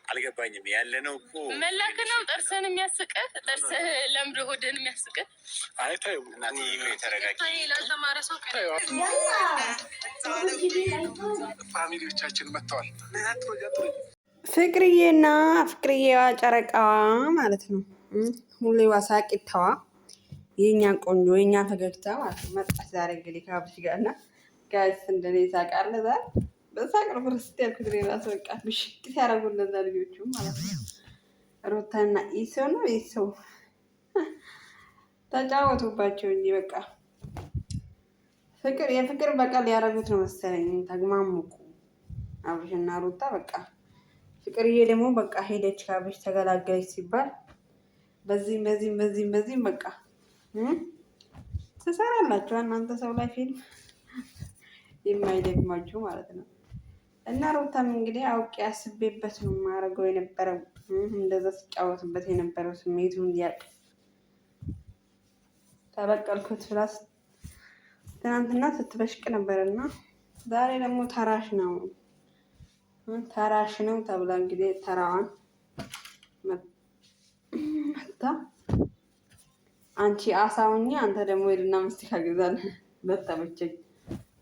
አልገባኝም ያለነው እኮ መላክ ነው። ጥርስህን የሚያስቅህ ጥርስህ ለምዶ ሆድህን የሚያስቅህ አይታዩ እናቴ ተረጋጊ። ላልተማረ ሰው ፋሚሊዎቻችን መጥተዋል። ፍቅርዬና ፍቅርዬዋ ጨረቃዋ ማለት ነው። ሁሌዋ ሳቂታዋ የኛ ቆንጆ የኛ ፈገግታ ማለት ነው። መጣች ዛሬ እንግዲህ ከአብሽ ጋር እና ጋይስ እንደኔ ሳቃለ ዛሬ በሳቅ ነው ፍርስት ያልኩት ራሱ በቃ ብሽት ሲያደርጉ እነዛ ልጆቹ ማለት ነው። ሩታና ኢሶ ነው ኢሶ ተጫወቱባቸው እንጂ በቃ የፍቅር በቀል ያደረጉት ነው መሰለኝ። ተግማሙቁ አብሽና ሩታ በቃ ፍቅርዬ ደግሞ በቃ ሄደች ከአብሽ ተገላገለች ሲባል በዚህም በቃ ትሰራላችሁ እናንተ ሰው ላይ ፊልም የማይደግማችሁ ማለት ነው። እና ሩታም እንግዲህ አውቄ አስቤበት ነው የማደርገው የነበረው እንደዛ ሲጫወትበት የነበረው ስሜቱን እንዲያውቅ ተበቀልኩት ብላ ትናንትና ስትበሽቅ ነበርና ዛሬ ደግሞ ተራሽ ነው ተብላ እንግዲህ ተራዋን መታ አንቺ አሳውኛ አንተ ደግሞ ሄድና መስቲካ ገዛል።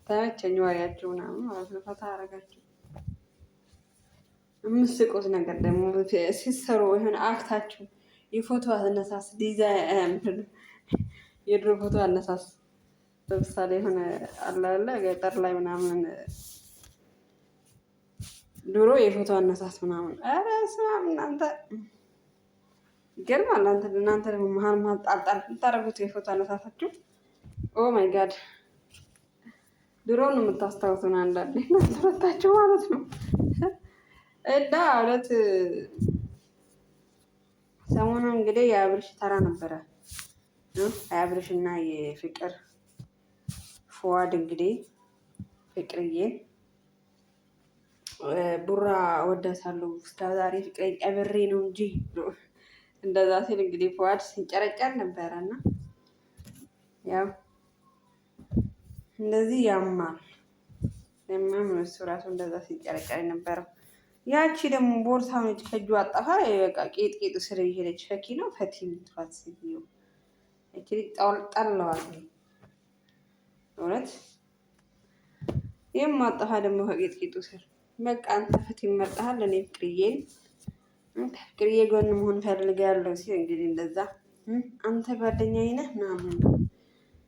ተመቸኝ ወሬያቸው ምናምን ማለት ነው። ፈታ አደረጋቸው። የምስቁት ነገር ደግሞ ሲሰሩ የሆነ አክታችሁ የፎቶ አነሳስ ዲዛይን የድሮ ፎቶ አነሳስ ለምሳሌ የሆነ አላለ ገጠር ላይ ምናምን ድሮ የፎቶ አነሳስ ምናምን ኧረ ስማም እናንተ ይገርማል። እናንተ ደግሞ መሀል ጣልጣል የምታደርጉት የፎቶ አነሳሳችሁ ኦ ማይ ጋድ ድሮ ነው የምታስታውሱን አንዳንዴ እናንተ ማለት ነው። እና እውነት ሰሞኑን እንግዲህ የአብርሽ ተራ ነበረ። የአብርሽ እና የፍቅር ፉአድ እንግዲህ ፍቅርዬን ቡራ ወዳታለሁ እስከዛሬ ፍቅሬን ቀብሬ ነው እንጂ እንደዛ ሲል እንግዲህ ፉአድ ሲንጨረጨር ነበረ እና ያው እንደዚህ ያማል እሱ ራሱ እንደዛ ሲንጨረጨር የነበረው። ያቺ ደግሞ ቦርሳውን እጅ ከእጁ አጣፋ በቃ ቄጡ ስር የሄደች ፈኪ ነው ፈቲ ምትባት ሴትዮ እቺ ጠለዋል እውነት። ይህም ማጠፋ ደግሞ ከቄጡ ስር በቃ አንተ ፈቲ ይመርጠሃል። እኔ ፍቅርዬ ጎን መሆን ፈልጋለሁ ሲል እንግዲህ እንደዛ አንተ ጓደኛዬ ነህ ምናምን።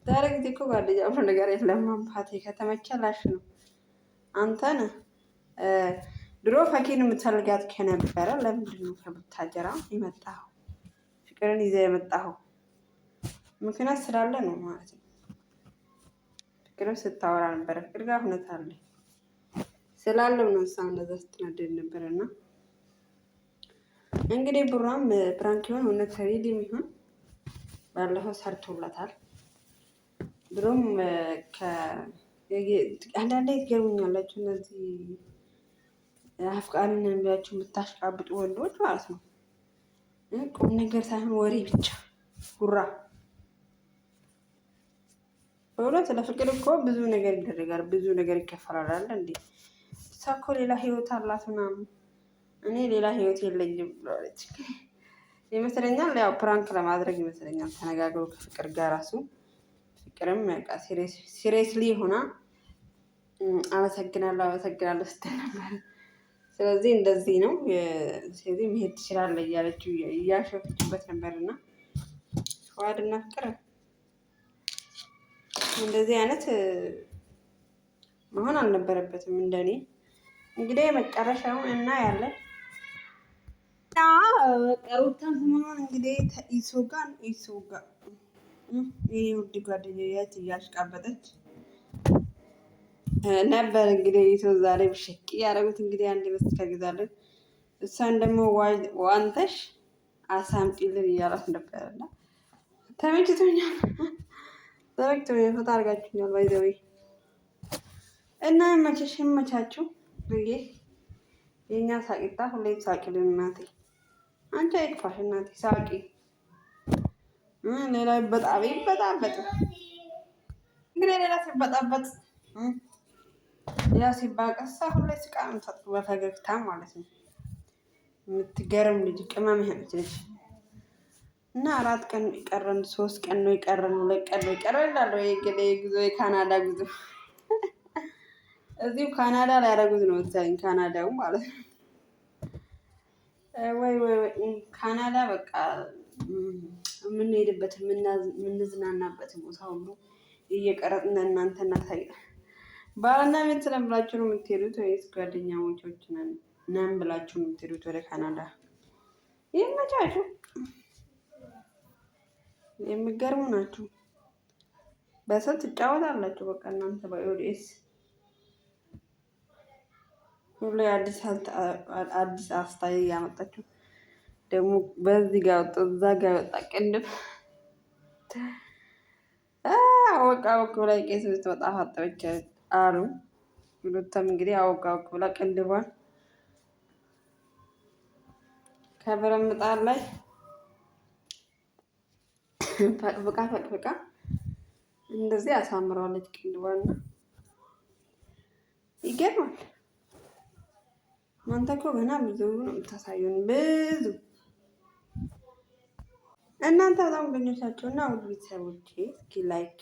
ዛሬ ጊዜ እኮ ጓደኛ ብሎ ነገር የለም። አባቴ ከተመቸ ላሽ ነው አንተ ነህ። ድሮ ፈኪን የምትፈልጋት ከነበረ ለምንድን ነው ከቡታጀራ የመጣኸው? ፍቅርን ይዘህ የመጣኸው ምክንያት ስላለ ነው ማለት ነው። ፍቅርም ስታወራ ነበረ። ፍቅር ጋር እውነት አለ ስላለው ነው እሷ እንደዛ ስትናደድ ነበረና እንግዲህ ቡራም ፕራንክ ይሆን እውነት ሪል የሚሆን ባለፈው ሰርቶላታል። ድሮም አንዳንዴ ትገርሙኛላችሁ እነዚህ አፍቃሪ ነን ብላችሁ የምታሽቃብጡ ወንዶች ማለት ነው። ቁም ነገር ሳይሆን ወሬ ብቻ ጉራ። በእውነት ለፍቅር እኮ ብዙ ነገር ይደረጋል፣ ብዙ ነገር ይከፈላል አለ እንዴ። እሷ እኮ ሌላ ህይወት አላት ምናምን፣ እኔ ሌላ ህይወት የለኝም ብለዋለች ይመስለኛል። ያው ፕራንክ ለማድረግ ይመስለኛል ተነጋግሮ ከፍቅር ጋር ራሱ ፍቅርም በቃ ሲሪየስሊ ሆና አመሰግናለሁ ስትል ነበር። ስለዚህ እንደዚህ ነው። ስለዚህ መሄድ ትችላለህ እያለችው እያሾፈችበት ነበርና ፉአድና ፍቅር እንደዚህ አይነት መሆን አልነበረበትም። እንደኔ እንግዲህ መጨረሻውን እናያለን። ሩታን ሰሞኑን እንግዲህ ኢሶ ጋር ይህ ውድ ጓደኛዬ እያሽቃበጠች ነበር እንግዲህ ኢሶ ዛሬ ብሽቅ ያደረጉት እንግዲህ አንድ መስት ከግዛለን እሷን ደግሞ ዋንተሽ አሳምጪልን እያላት ነበርና ተመችቶኛል። ፈታ አድርጋችሁኛል ባይዘዌ እና ይመቻችሁ። የእኛ ሳቂታ ሁሌም ሳቂልን እናቴ። አንቺ አይጥፋሽ እናቴ ሳቂ። ሌላ ይበጣበጥ እንግዲህ ሌላ ሲበጣበጥ ያ ሲባቀሳ ሁሌ ስቃ የምታጥሩ በፈገግታ ማለት ነው። የምትገርም ልጅ ቅመም ያለች ልጅ እና 4 ቀን የቀረን 3 ቀን ነው የቀረን 2 ቀን ነው የቀረን እላለሁ። የጉዞ የካናዳ ጉዞ እዚሁ ካናዳ ላይ ያደረጉት ነው መሰለኝ ካናዳው ማለት ነው። ወይ ካናዳ በቃ የምንሄድበት የምንዝናናበት ቦታ ሁሉ እየቀረጥን እናንተ እናሳያለን። ባልና ሚስት ነን ብላችሁ ነው የምትሄዱት ወይስ ጓደኛሞቾች ነን ብላችሁ ነው የምትሄዱት ወደ ካናዳ? ይመቻችሁ። የሚገርሙ ናችሁ። በሰው ትጫወታላችሁ። በቃ እናንተ በኦዲኤስ ሁሉ አዲስ አስታይ እያመጣችሁ ደግሞ በዚህ ጋር ወጣ እዛ ጋር ወጣ ቅንድብ አወቃ ወቅ ላይ ቄስ ውስጥ በጣም አጣዎች አሉ። ሁለቱም እንግዲህ አወቃ ወቅ ብላ ቅንድቧን ከብረት ምጣድ ላይ ፈቅፍቃ እንደዚህ አሳምረዋለች ቅንድቧን። ይገርማል። እናንተ እኮ ገና ብዙ ነው የምታሳዩን ብዙ። እናንተ በጣም ገኞቻችሁና ውድ ቤተሰቦቼ እስኪ ላይክ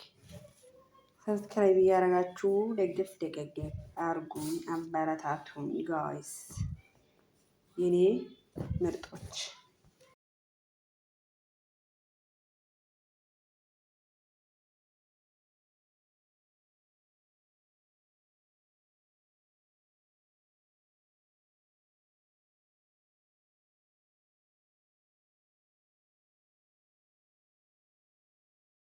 ሰብስክራይብ እያደረጋችሁ ደግፍ ደገገፍ አርጉኝ፣ አበረታቱኝ ጋይስ የኔ ምርጦች።